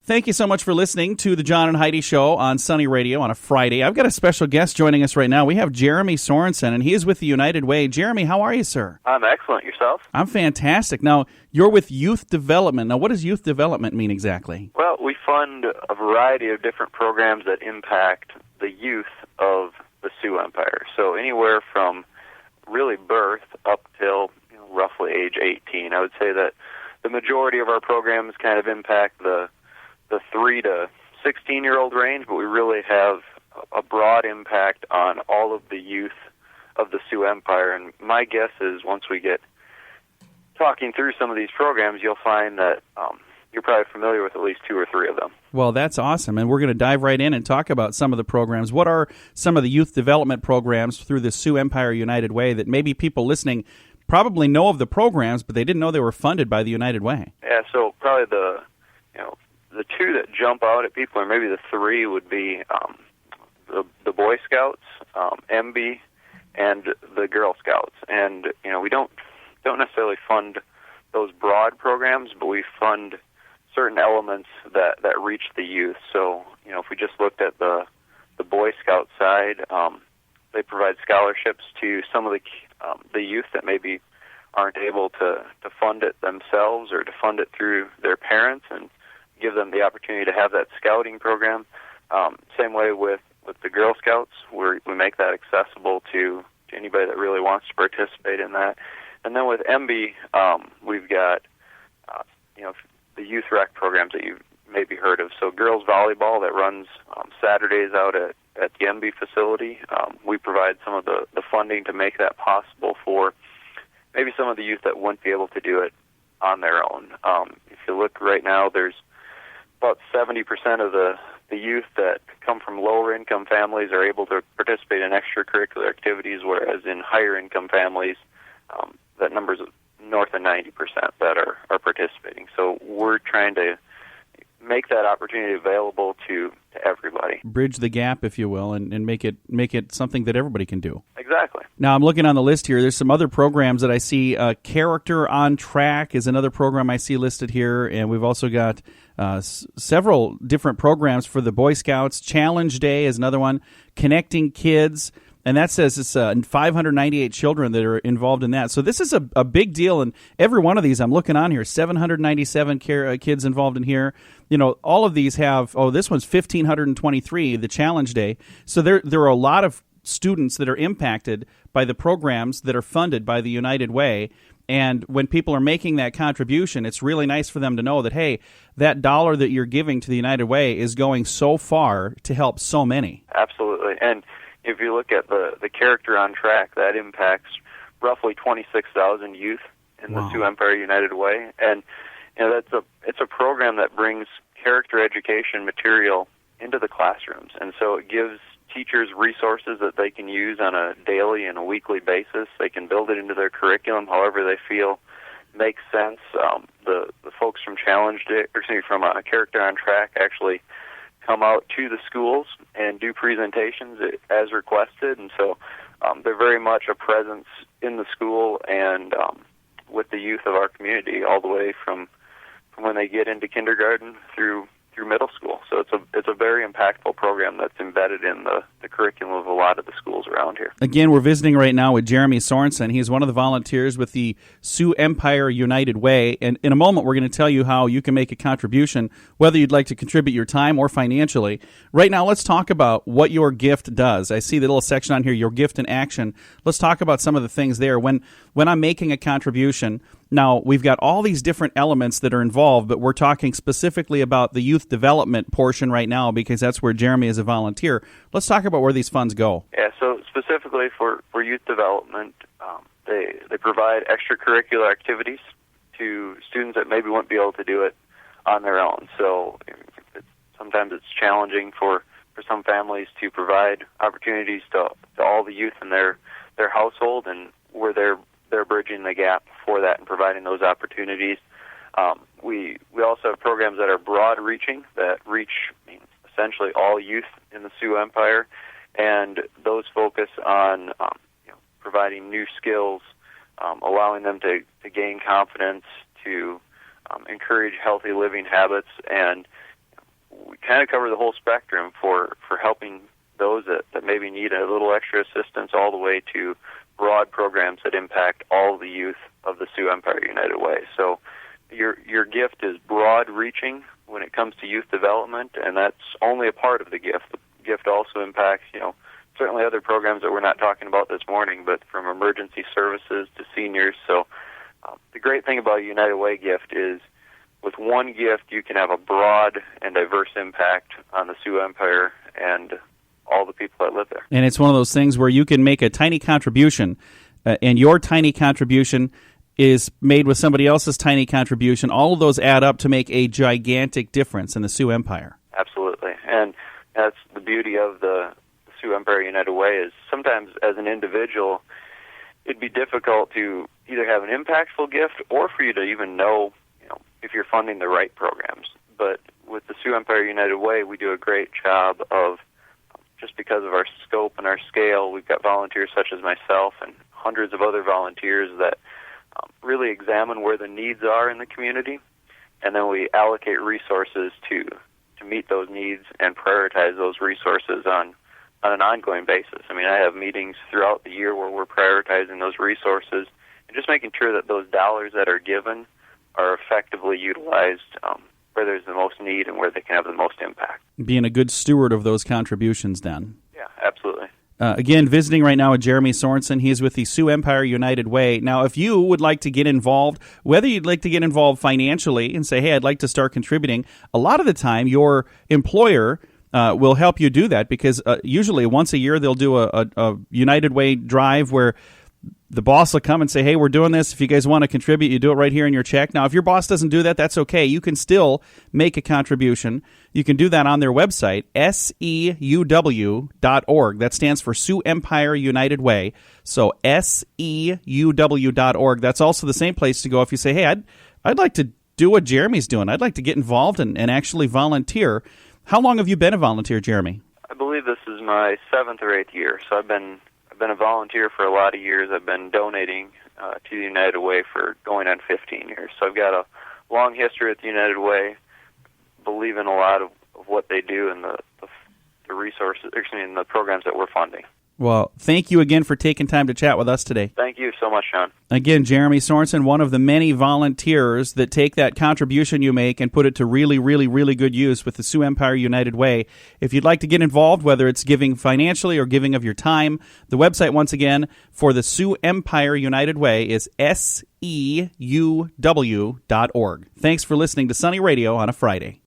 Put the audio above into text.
Thank you so much for listening to the John and Heidi Show on Sunny Radio on a Friday. I've got a special guest joining us right now. We have Jeremy Sorenson, and he is with the United Way. Jeremy, how are you, sir? I'm excellent. Yourself? I'm fantastic. Now, you're with Youth Development. Now, what does Youth Development mean exactly? Well, we fund a variety of different programs that impact the youth of the Sioux Empire. So anywhere from really birth up till roughly age 18. I would say that the majority of our programs kind of impact the 3 to 16-year-old range, but we really have a broad impact on all of the youth of the Sioux Empire. And my guess is once we get talking through some of these programs, you'll find that you're probably familiar with at least 2 or 3 of them. Well, that's awesome, and we're going to dive right in and talk about some of the programs. What are some of the youth development programs through the Sioux Empire United Way that maybe people listening probably know of the programs, but they didn't know they were funded by the United Way? Yeah, so probably the 2 that jump out at people, or maybe the 3, would be the Boy Scouts, MB, and the Girl Scouts. And we don't necessarily fund those broad programs, but we fund certain elements that reach the youth. So if we just looked at the Boy Scout side, they provide scholarships to some of the youth that maybe aren't able to fund it themselves or to fund it through their parents, and give them the opportunity to have that scouting program. Same way with the Girl Scouts, where we make that accessible to anybody that really wants to participate in that. And then with MB, we've got the youth rec programs that you've maybe heard of. So girls volleyball that runs Saturdays out at the MB facility. We provide some of the funding to make that possible for maybe some of the youth that wouldn't be able to do it on their own. If you look right now, there's about 70% of the youth that come from lower income families are able to participate in extracurricular activities, whereas in higher income families, that number's north of 90% that are participating. So we're trying to make that opportunity available to everybody. Bridge the gap, if you will, and make it something that everybody can do. Exactly. Now, I'm looking on the list here. There's some other programs that I see. Character on Track is another program I see listed here, and we've also got several different programs for the Boy Scouts. Challenge Day is another one. Connecting Kids. And that says it's 598 children that are involved in that. So this is a big deal, and every one of these I'm looking on here, 797 kids involved in here. All of these have, this one's 1,523, the Challenge Day. So there are a lot of students that are impacted by the programs that are funded by the United Way. And when people are making that contribution, it's really nice for them to know that, hey, that dollar that you're giving to the United Way is going so far to help so many. Absolutely. And if you look at the Character on Track, that impacts roughly 26,000 youth in the Sioux Empire United Way, and it's a program that brings character education material into the classrooms, and so it gives teachers resources that they can use on a daily and a weekly basis. They can build it into their curriculum however they feel makes sense. The folks from from Character on Track actually come out to the schools and do presentations as requested, and so they're very much a presence in the school and with the youth of our community all the way from when they get into kindergarten through middle school. So it's a very impactful program that's embedded in the curriculum of a lot of the schools around here. Again, we're visiting right now with Jeremy Sorenson. He's one of the volunteers with the Sioux Empire United Way, and in a moment we're going to tell you how you can make a contribution, whether you'd like to contribute your time or financially. Right now, let's talk about what your gift does. I see the little section on here, your gift in action. Let's talk about some of the things there. When I'm making a contribution, now, we've got all these different elements that are involved, but we're talking specifically about the youth development portion right now because that's where Jeremy is a volunteer. Let's talk about where these funds go. Yeah, so specifically for youth development, they provide extracurricular activities to students that maybe won't be able to do it on their own. So sometimes it's challenging for some families to provide opportunities to all the youth in their household, and where they're bridging the gap for that and providing those opportunities. We also have programs that are broad-reaching, that reach essentially all youth in the Sioux Empire, and those focus on providing new skills, allowing them to gain confidence, to encourage healthy living habits, and kind of cover the whole spectrum for helping those that maybe need a little extra assistance, all the way to broad programs that impact all the youth of the Sioux Empire United Way. So your gift is broad-reaching when it comes to youth development, and that's only a part of the gift. The gift also impacts, certainly other programs that we're not talking about this morning, but from emergency services to seniors. So the great thing about a United Way gift is with one gift you can have a broad and diverse impact on the Sioux Empire and all the people that live there. And it's one of those things where you can make a tiny contribution, and your tiny contribution is made with somebody else's tiny contribution. All of those add up to make a gigantic difference in the Sioux Empire. Absolutely. And that's the beauty of the Sioux Empire United Way, is sometimes as an individual it'd be difficult to either have an impactful gift or for you to even know, if you're funding the right programs. But with the Sioux Empire United Way, we do a great job of, just because of our scope and our scale, we've got volunteers such as myself and hundreds of other volunteers that really examine where the needs are in the community, and then we allocate resources to meet those needs and prioritize those resources on an ongoing basis. I mean, I have meetings throughout the year where we're prioritizing those resources and just making sure that those dollars that are given are effectively utilized where there's the most need and where they can have the most impact. Being a good steward of those contributions then. Yeah, absolutely. Again, visiting right now with Jeremy Sorenson. He is with the Sioux Empire United Way. Now, if you would like to get involved, whether you'd like to get involved financially and say, hey, I'd like to start contributing, a lot of the time your employer will help you do that, because usually once a year they'll do a United Way drive where the boss will come and say, hey, we're doing this. If you guys want to contribute, you do it right here in your check. Now, if your boss doesn't do that, that's okay. You can still make a contribution. You can do that on their website, SEUW.org. That stands for Sioux Empire United Way. So SEUW.org. That's also the same place to go if you say, hey, I'd like to do what Jeremy's doing. I'd like to get involved and actually volunteer. How long have you been a volunteer, Jeremy? I believe this is my 7th or 8th year. So I've been a volunteer for a lot of years. I've been donating to the United Way for going on 15 years. So I've got a long history at the United Way, believe in a lot of what they do and the resources, and the programs that we're funding. Well, thank you again for taking time to chat with us today. Thank you so much, Sean. Again, Jeremy Sorenson, one of the many volunteers that take that contribution you make and put it to really, really, really good use with the Sioux Empire United Way. If you'd like to get involved, whether it's giving financially or giving of your time, the website, once again, for the Sioux Empire United Way is SEUW.org. Thanks for listening to Sunny Radio on a Friday.